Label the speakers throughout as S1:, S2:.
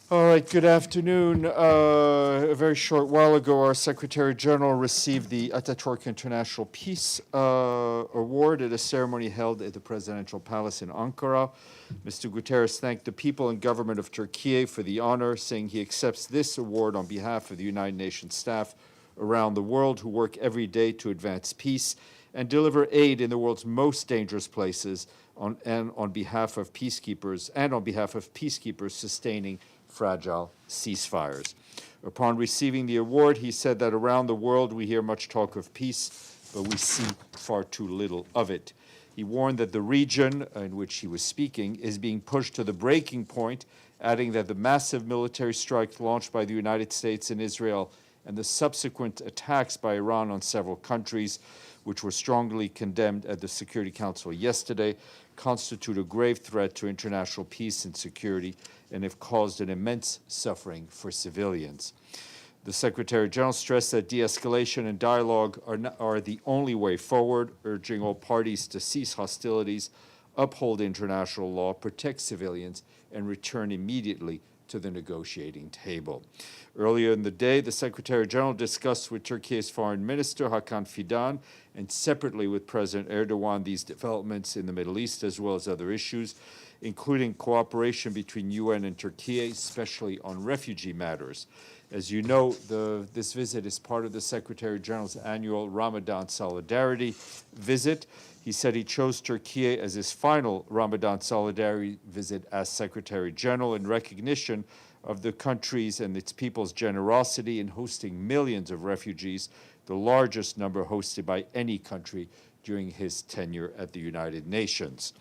S1: All right, good afternoon. A very short while ago, our Secretary General received the Atatürk International Peace Award at a ceremony held at the Presidential Palace in Ankara. Mr. Guterres thanked the people and government of Türkiye for the honor, saying he accepts this award on behalf of the United Nations staff around the world who work every day to advance peace and deliver aid in the world's most dangerous places on behalf of peacekeepers sustaining fragile ceasefires. Upon receiving the award, he said that around the world we hear much talk of peace, but we see far too little of it. He warned that the region in which he was speaking is being pushed to the breaking point, adding that the massive military strike launched by the United States and Israel and the subsequent attacks by Iran on several countries, which were strongly condemned at the Security Council yesterday, constitute a grave threat to international peace and security and have caused an immense suffering for civilians. The Secretary General stressed that de-escalation and dialogue are the only way forward, urging all parties to cease hostilities, uphold international law, protect civilians, and return immediately to the negotiating table. Earlier in the day, the Secretary General discussed with Turkey's Foreign Minister Hakan Fidan and separately with President Erdogan these developments in the Middle East as well as other issues, including cooperation between UN and Türkiye, especially on refugee matters. As you know, this visit is part of the Secretary General's annual Ramadan Solidarity visit. He said he chose Türkiye as his final Ramadan Solidarity visit as Secretary General in recognition of the country's and its people's generosity in hosting millions of refugees, the largest number hosted by any country during his tenure at the United Nations.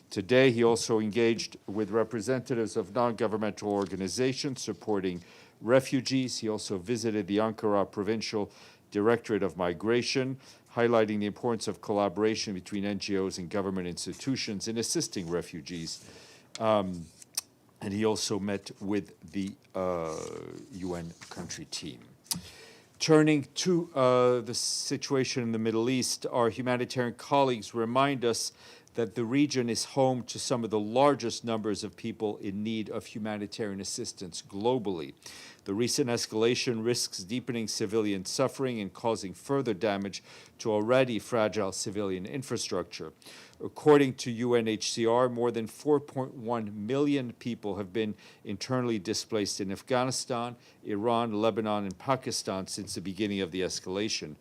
S1: Today, he also engaged with representatives of non-governmental organizations supporting refugees. He also visited the Ankara Provincial Directorate of Migration, highlighting the importance of collaboration between NGOs and government institutions in assisting refugees. And he also met with the UN country team. Turning to the situation in the Middle East, our humanitarian colleagues remind us that the region is home to some of the largest numbers of people in need of humanitarian assistance globally. The recent escalation risks deepening civilian suffering and causing further damage to already fragile civilian infrastructure. According to UNHCR, more than 4.1 million people have been internally displaced in Afghanistan, Iran, Lebanon, and Pakistan since the beginning of the escalation.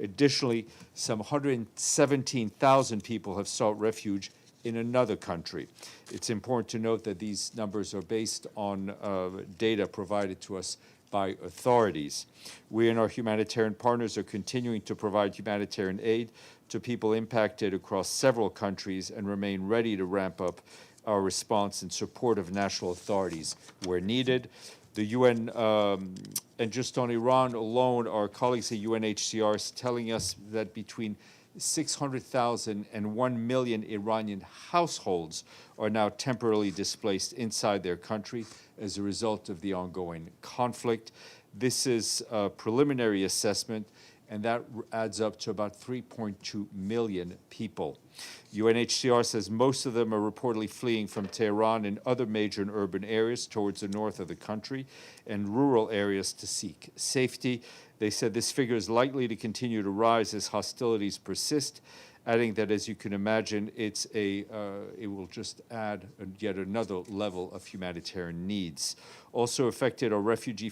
S1: Additionally, some 117,000 people have sought refuge in another country. It's important to note that these numbers are based on data provided to us by authorities. We and our humanitarian partners are continuing to provide humanitarian aid to people impacted across several countries and remain ready to ramp up our response in support of national authorities where needed. The UN, and just on Iran alone, our colleagues at UNHCR is telling us that between 600,000 and 1 million Iranian households are now temporarily displaced inside their country as a result of the ongoing conflict. This is a preliminary assessment, and that adds up to about 3.2 million people. UNHCR says most of them are reportedly fleeing from Tehran and other major and urban areas towards the north of the country and rural areas to seek safety. They said this figure is likely to continue to rise as hostilities persist, adding that, as you can imagine, it will just add yet another level of humanitarian needs. Also affected are refugee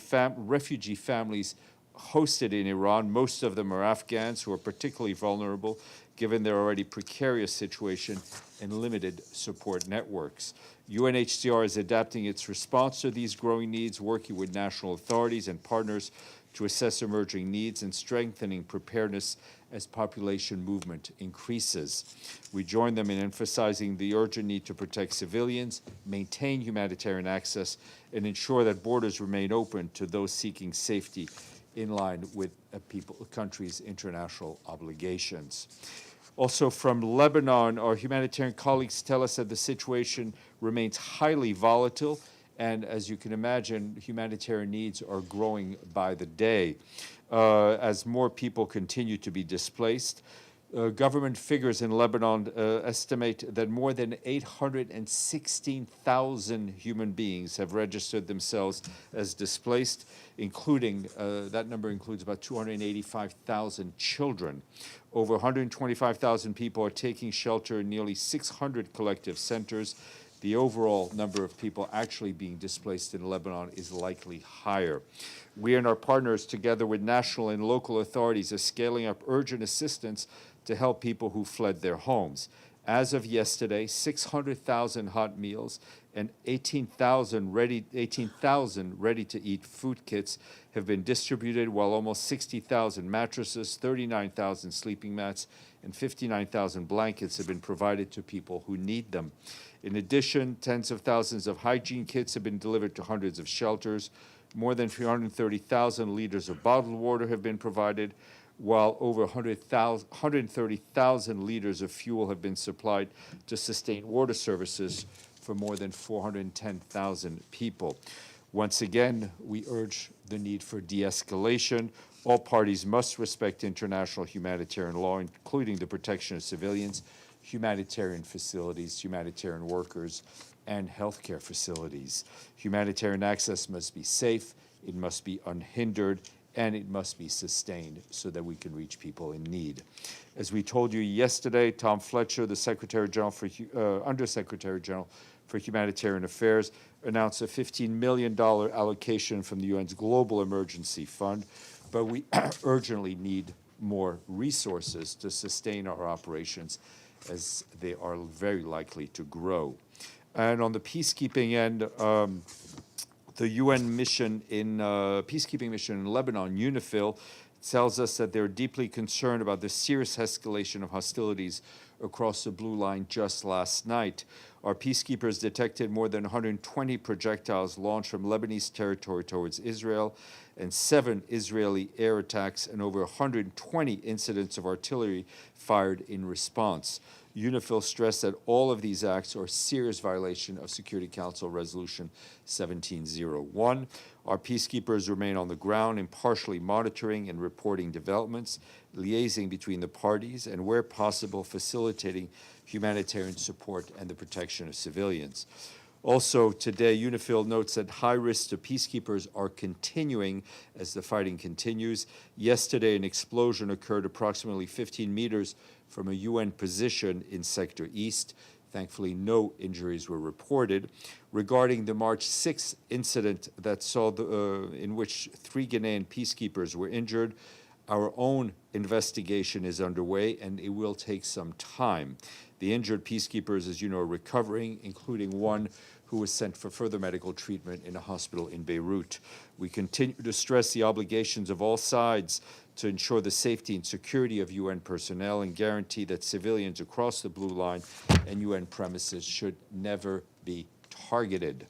S1: families hosted in Iran. Most of them are Afghans who are particularly vulnerable given their already precarious situation and limited support networks. UNHCR is adapting its response to these growing needs, working with national authorities and partners to assess emerging needs and strengthening preparedness as population movement increases. We join them in emphasizing the urgent need to protect civilians, maintain humanitarian access, and ensure that borders remain open to those seeking safety in line with a country's international obligations. Also from Lebanon, our humanitarian colleagues tell us that the situation remains highly volatile, and as you can imagine, humanitarian needs are growing by the day as more people continue to be displaced. Government figures in Lebanon estimate that more than 816,000 human beings have registered themselves as displaced, including, that number includes about 285,000 children. Over 125,000 people are taking shelter in nearly 600 collective centers. The overall number of people actually being displaced in Lebanon is likely higher. We and our partners, together with national and local authorities, are scaling up urgent assistance to help people who fled their homes. As of yesterday, 600,000 hot meals and 18,000 ready-to-eat food kits have been distributed, while almost 60,000 mattresses, 39,000 sleeping mats, and 59,000 blankets have been provided to people who need them. In addition, tens of thousands of hygiene kits have been delivered to hundreds of shelters. More than 330,000 liters of bottled water have been provided, while over 130,000 liters of fuel have been supplied to sustain water services for more than 410,000 people. Once again, we urge the need for de-escalation. All parties must respect international humanitarian law, including the protection of civilians, humanitarian facilities, humanitarian workers, and healthcare facilities. Humanitarian access must be safe, it must be unhindered, and it must be sustained so that we can reach people in need. As we told you yesterday, Tom Fletcher, the Undersecretary General for Humanitarian Affairs, announced a $15 million allocation from the UN's Global Emergency Fund, but we urgently need more resources to sustain our operations, as they are very likely to grow. And on the peacekeeping end, the UN mission peacekeeping mission in Lebanon, UNIFIL, tells us that they're deeply concerned about the serious escalation of hostilities across the Blue Line just last night. Our peacekeepers detected more than 120 projectiles launched from Lebanese territory towards Israel, and 7 Israeli air attacks, and over 120 incidents of artillery fired in response. UNIFIL stressed that all of these acts are a serious violation of Security Council Resolution 1701. Our peacekeepers remain on the ground, impartially monitoring and reporting developments, liaising between the parties, and where possible, facilitating humanitarian support and the protection of civilians. Also today, UNIFIL notes that high risks to peacekeepers are continuing as the fighting continues. Yesterday, an explosion occurred approximately 15 meters from a UN position in Sector East. Thankfully, no injuries were reported. Regarding the March 6th incident that saw in which 3 Ghanaian peacekeepers were injured, our own investigation is underway, and it will take some time. The injured peacekeepers, as you know, are recovering, including one who was sent for further medical treatment in a hospital in Beirut. We continue to stress the obligations of all sides to ensure the safety and security of UN personnel and guarantee that civilians across the Blue Line and UN premises should never be targeted.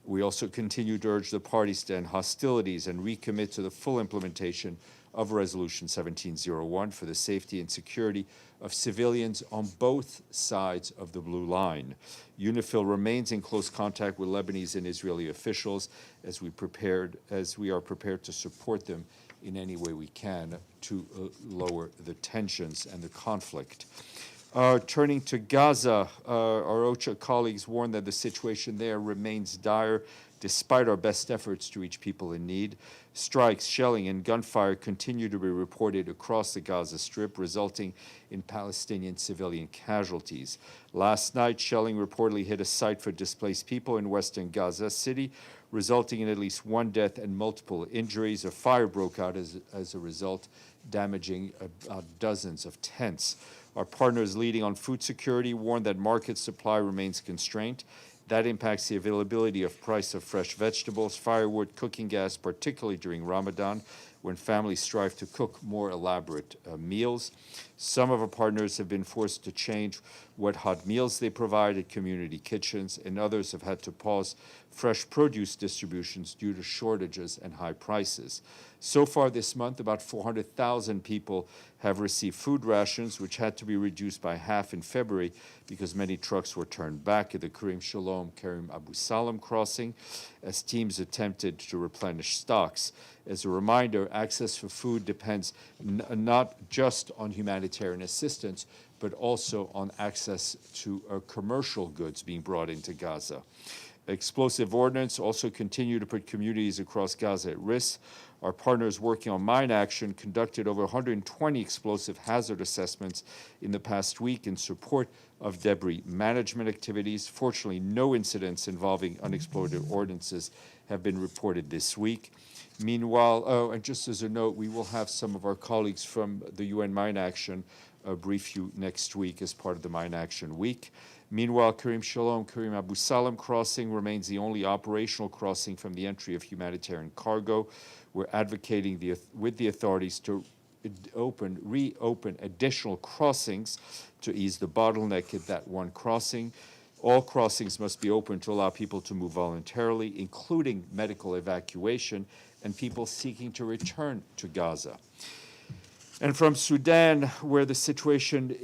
S1: We also continue to urge the parties to end hostilities and recommit to the full implementation of Resolution 1701 for the safety and security of civilians on both sides of the Blue Line. UNIFIL remains in close contact with Lebanese and Israeli officials as we are prepared to support them in any way we can to lower the tensions and the conflict. Turning to Gaza, our OCHA colleagues warn that the situation there remains dire despite our best efforts to reach people in need. Strikes, shelling, and gunfire continue to be reported across the Gaza Strip, resulting in Palestinian civilian casualties. Last night, shelling reportedly hit a site for displaced people in western Gaza City, resulting in at least 1 death and multiple injuries. A fire broke out as a result, damaging dozens of tents. Our partners leading on food security warn that market supply remains constrained. That impacts the availability of price of fresh vegetables, firewood, cooking gas, particularly during Ramadan, when families strive to cook more elaborate meals. Some of our partners have been forced to change what hot meals they provide at community kitchens, and others have had to pause fresh produce distributions due to shortages and high prices. So far this month, about 400,000 people have received food rations, which had to be reduced by half in February because many trucks were turned back at the Karim Shalom Karim Abu Salam crossing as teams attempted to replenish stocks. As a reminder, access for food depends not just on humanitarian assistance, but also on access to commercial goods being brought into Gaza. Explosive ordnance also continue to put communities across Gaza at risk. Our partners working on mine action conducted over 120 explosive hazard assessments in the past week in support of debris management activities. Fortunately, no incidents involving unexploded ordnances have been reported this week. Meanwhile, and just as a note, we will have some of our colleagues from the UN Mine Action brief you next week as part of the Mine Action Week. Meanwhile, Karim Shalom, Karim Abu Salam crossing remains the only operational crossing from the entry of humanitarian cargo. We're advocating with the authorities to reopen additional crossings to ease the bottleneck at that one crossing. All crossings must be open to allow people to move voluntarily, including medical evacuation and people seeking to return to Gaza. And from Sudan, where the situation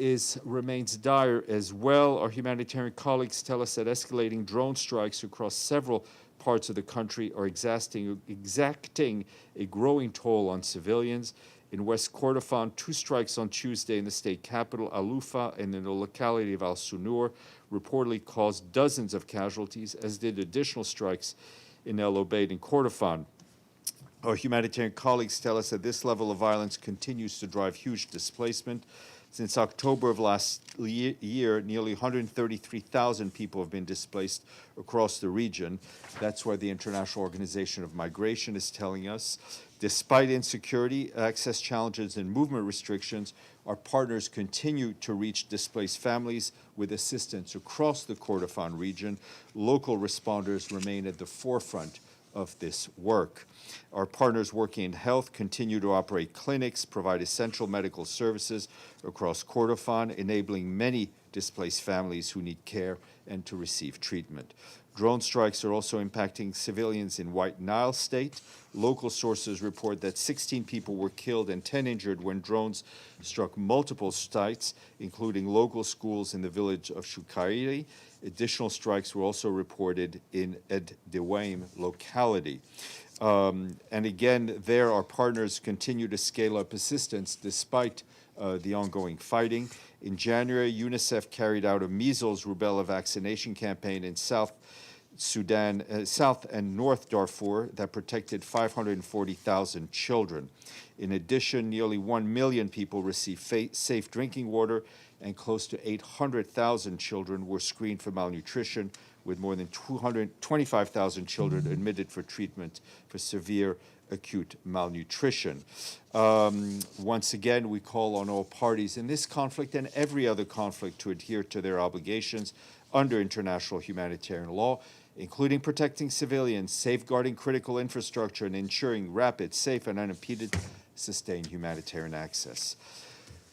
S1: remains dire as well, our humanitarian colleagues tell us that escalating drone strikes across several parts of the country are exacting a growing toll on civilians. In West Kordofan, 2 strikes on Tuesday in the state capital, Al-Ufa, and in the locality of Al-Sunur reportedly caused dozens of casualties, as did additional strikes in El Obeid and Kordofan. Our humanitarian colleagues tell us that this level of violence continues to drive huge displacement. Since October of last year, nearly 133,000 people have been displaced across the region. That's what the International Organization of Migration is telling us. Despite insecurity, access challenges, and movement restrictions, our partners continue to reach displaced families with assistance across the Kordofan region. Local responders remain at the forefront of this work. Our partners working in health continue to operate clinics, provide essential medical services across Kordofan, enabling many displaced families who need care and to receive treatment. Drone strikes are also impacting civilians in White Nile State. Local sources report that 16 people were killed and 10 injured when drones struck multiple sites, including local schools in the village of Shukairi. Additional strikes were also reported in Ed Dewaim locality. And again, there our partners continue to scale up assistance despite the ongoing fighting. In January, UNICEF carried out a measles rubella vaccination campaign in South Sudan, South and North Darfur that protected 540,000 children. In addition, nearly 1 million people received safe drinking water, and close to 800,000 children were screened for malnutrition, with more than 225,000 children admitted for treatment for severe acute malnutrition. Once again, we call on all parties in this conflict and every other conflict to adhere to their obligations under international humanitarian law, including protecting civilians, safeguarding critical infrastructure, and ensuring rapid, safe, and unimpeded sustained humanitarian access.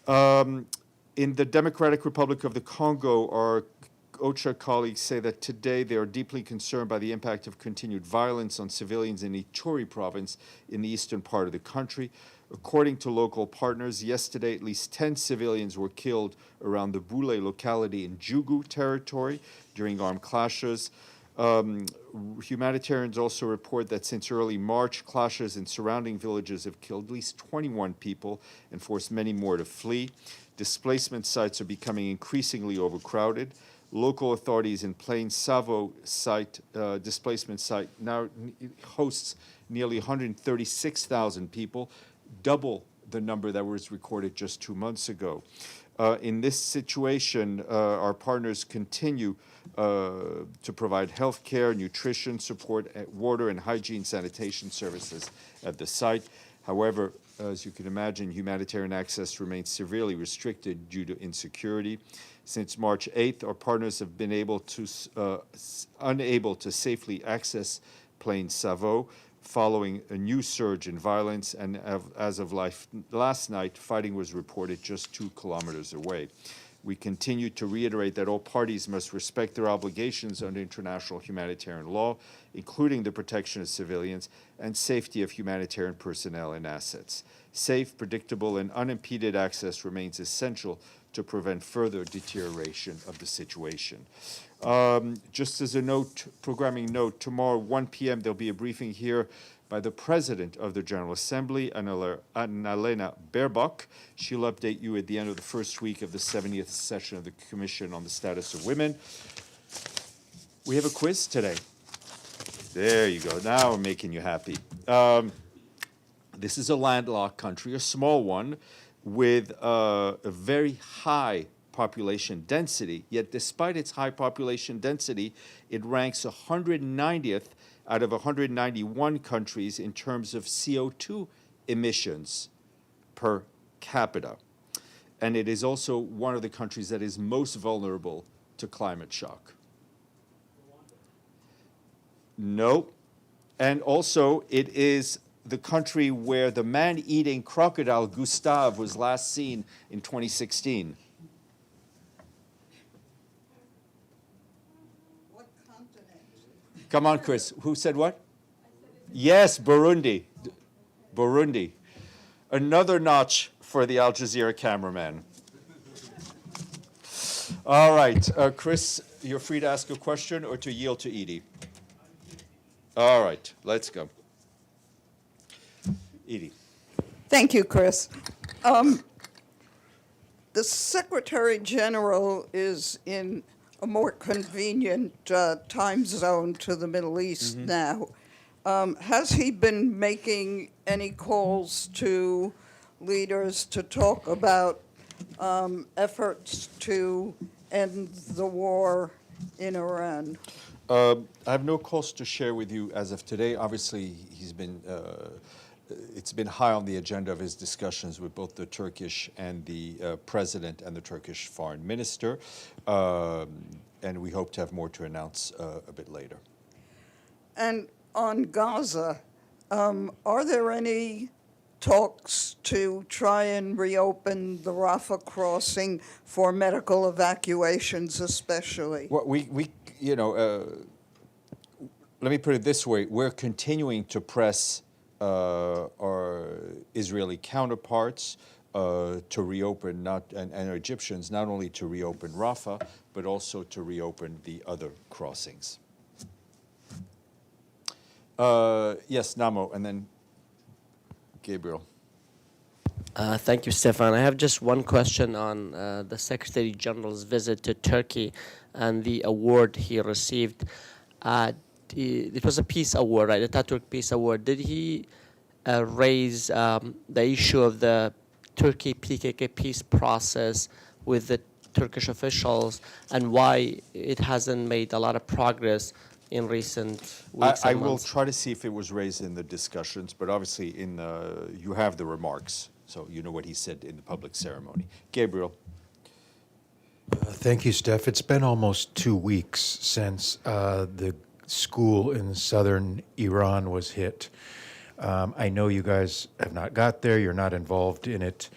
S1: In the Democratic Republic of the Congo, our OCHA colleagues say that today they are deeply concerned by the impact of continued violence on civilians in Ituri province in the eastern part of the country. According to local partners, yesterday at least 10 civilians were killed around the Boulé locality in Djougou territory during armed clashes. Humanitarians also report that since early March, clashes in surrounding villages have killed at least 21 people and forced many more to flee. Displacement sites are becoming increasingly overcrowded. Local authorities in Plain Savo displacement site now hosts nearly 136,000 people, double the number that was recorded just 2 months ago. In this situation, our partners continue to provide health care, nutrition support, water and hygiene sanitation services at the site. However, as you can imagine, humanitarian access remains severely restricted due to insecurity. Since March 8th, our partners have been unable to safely access Plain Savo following a new surge in violence, and as of last night, fighting was reported just 2 kilometers away. We continue to reiterate that all parties must respect their obligations under international humanitarian law, including the protection of civilians and safety of humanitarian personnel and assets. Safe, predictable, and unimpeded access remains essential to prevent further deterioration of the situation. Just as a note, programming note, tomorrow 1 p.m. there'll be a briefing here by the President of the General Assembly, Annalena Baerbock. She'll update you at the end of the first week of the 70th session of the Commission on the Status of Women. We have a quiz today. There you go. Now I'm making you happy. This is a landlocked country, a small one, with a very high population density, yet despite its high population density, it ranks 190th out of 191 countries in terms of CO2 emissions per capita. And it is also one of the countries that is most vulnerable to climate shock. No. And also, it is the country where the man-eating crocodile Gustave was last seen in 2016.
S2: What continent?
S1: Come on, Chris. Who said what? Yes, Burundi. Burundi. Another notch for the Al Jazeera cameraman. All right, Chris, you're free to ask a question or to yield to Edie. All right, let's go. Edie.
S2: Thank you, Chris. The Secretary General is in a more convenient time zone to the Middle East now. Has he been making any calls to leaders to talk about efforts to end the war in Iran?
S1: I have no calls to share with you as of today. Obviously, he's been it's been high on the agenda of his discussions with both the Turkish and the president and the Turkish foreign minister, and we hope to have more to announce a bit later.
S2: And on Gaza, are there any talks to try and reopen the Rafah crossing for medical evacuations, especially?
S1: Well, we you know, let me put it this way: we're continuing to press our Israeli counterparts to reopen, and our Egyptians, not only to reopen Rafah, but also to reopen the other crossings. Yes, Namo, and then Gabriel.
S3: Thank you, Stéphane. I have just one question on the Secretary General's visit to Turkey and the award he received. It was a peace award, right? The Atatürk Peace Award. Did he raise the issue of the Turkey-PKK peace process with the Turkish officials, and why it hasn't made a lot of progress in recent weeks
S1: I
S3: and
S1: will
S3: months?
S1: try to see if it was raised in the discussions, but obviously you have the remarks, so you know what he said in the public ceremony. Gabriel.
S4: Thank you, Steph. It's been almost 2 weeks since the school in southern Iran was hit. I know you guys have not got there. You're not involved in it.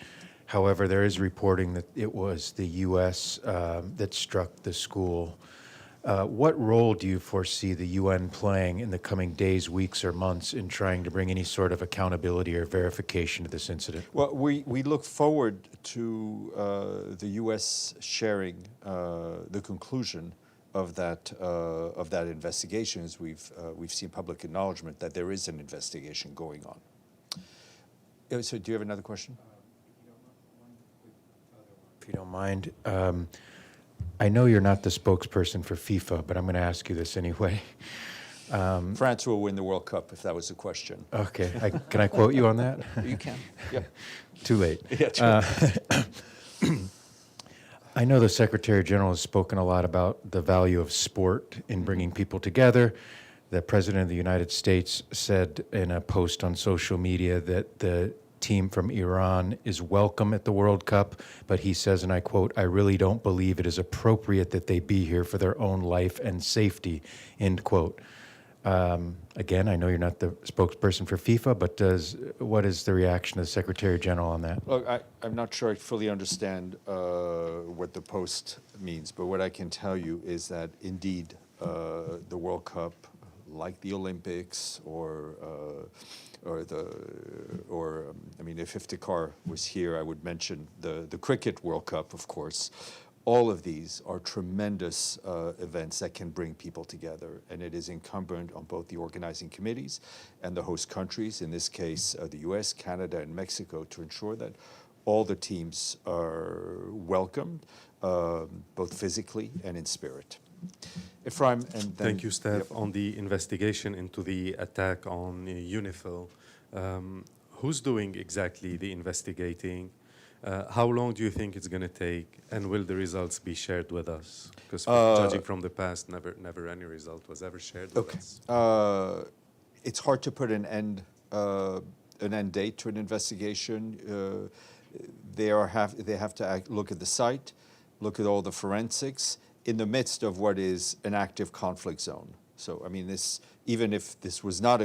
S4: However, there is reporting that it was the U.S. That struck the school. What role do you foresee the UN playing in the coming days, weeks, or months in trying to bring any sort of accountability or verification to this incident?
S1: Well, we look forward to the U.S. sharing the conclusion of that investigation, as we've seen public acknowledgement that there is an investigation going on. So, do you have another question?
S4: If you don't mind. I know you're not the spokesperson for FIFA, but I'm going to ask you this anyway.
S1: France will win the World Cup, if that was the question.
S4: Okay. Can I quote you on that?
S1: You can. Yeah.
S4: Too late.
S1: Yeah, true.
S4: I know the Secretary General has spoken a lot about the value of sport in bringing people together. The President of the United States said in a post on social media that the team from Iran is welcome at the World Cup, but he says, and I quote, "I really don't believe it is appropriate that they be here for their own life and safety," end quote. Again, I know you're not the spokesperson for FIFA, but what is the reaction of the Secretary General on that?
S1: Look, I'm not sure I fully understand what the post means, but what I can tell you is that indeed the World Cup, like the Olympics, if Iftikhar was here, I would mention the Cricket World Cup, of course. All of these are tremendous events that can bring people together, and it is incumbent on both the organizing committees and the host countries, in this case the US, Canada, and Mexico, to ensure that all the teams are welcomed, both physically and in spirit. Ephraim, and then...
S5: Thank you, Steph.
S1: Yep.
S5: On the investigation into the attack on UNIFIL, who's doing exactly the investigating? How long do you think it's going to take, and will the results be shared with us? Because judging from the past, never any result was ever shared with us.
S1: It's hard to put an end date to an investigation. They have to look at the site, look at all the forensics in the midst of what is an active conflict zone. So, I mean, even if this was not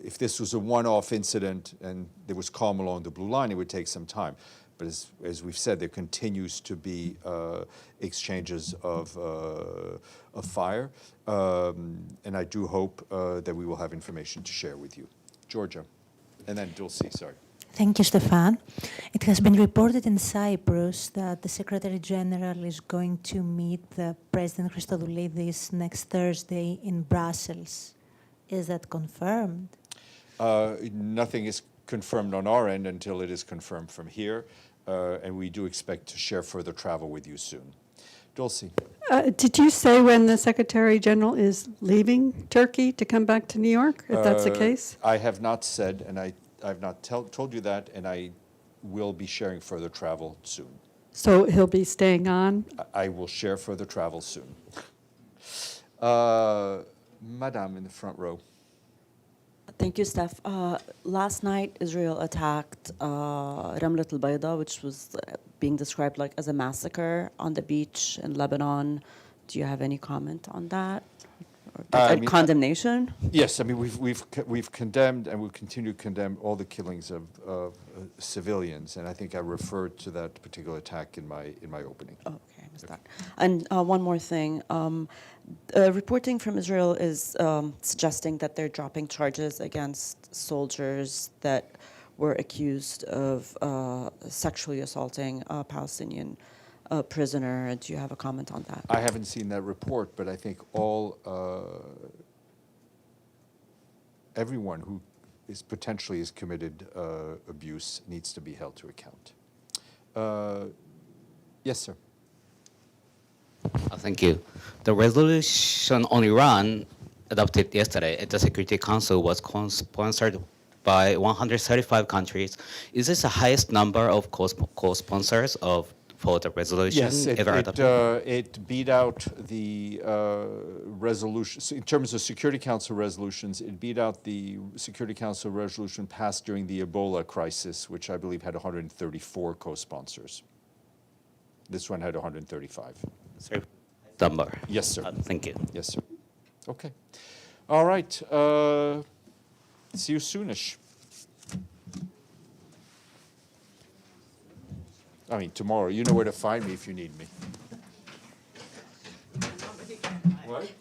S1: if this was a one-off incident and there was calm along the blue line, it would take some time. But as we've said, there continues to be exchanges of fire, and I do hope that we will have information to share with you. Georgia, and then Dulcie, sorry.
S6: Thank you, Stéphane. It has been reported in Cyprus that the Secretary General is going to meet the President Christodoulidis next Thursday in Brussels. Is that confirmed?
S1: Nothing is confirmed on our end until it is confirmed from here, and we do expect to share further travel with you soon. Dulcie.
S7: Did you say when the Secretary General is leaving Turkey to come back to New York, if that's the case?
S1: I have not said, and I've not told you that, and I will be sharing further travel soon.
S7: So he'll be staying on?
S1: I will share further travel soon. Madame in the front row.
S8: Thank you, Steph. Last night, Israel attacked Ramlat al-Bayda, which was being described like as a massacre on the beach in Lebanon. Do you have any comment on that? Or condemnation?
S1: Yes, I mean we've condemned and we continue to condemn all the killings of civilians, and I think I referred to that particular attack in my opening.
S8: Oh, okay, I missed that. And one more thing. Reporting from Israel is suggesting that they're dropping charges against soldiers that were accused of sexually assaulting a Palestinian prisoner. Do you have a comment on that?
S1: I haven't seen that report, but I think everyone who potentially has committed abuse needs to be held to account. Yes, sir.
S9: Thank you. The resolution on Iran adopted yesterday at the Security Council was sponsored by 135 countries. Is this the highest number of co-sponsors for the resolution?
S1: Yes, it beat out the resolution. So in terms of Security Council resolutions, it beat out the Security Council resolution passed during the Ebola crisis, which I believe had 134 co-sponsors. This one had 135.
S9: Sorry, number.
S1: Yes, sir.
S9: Thank you.
S1: Yes, sir. Okay. All right. See you soonish. I mean, tomorrow. You know where to find me if you need me. What?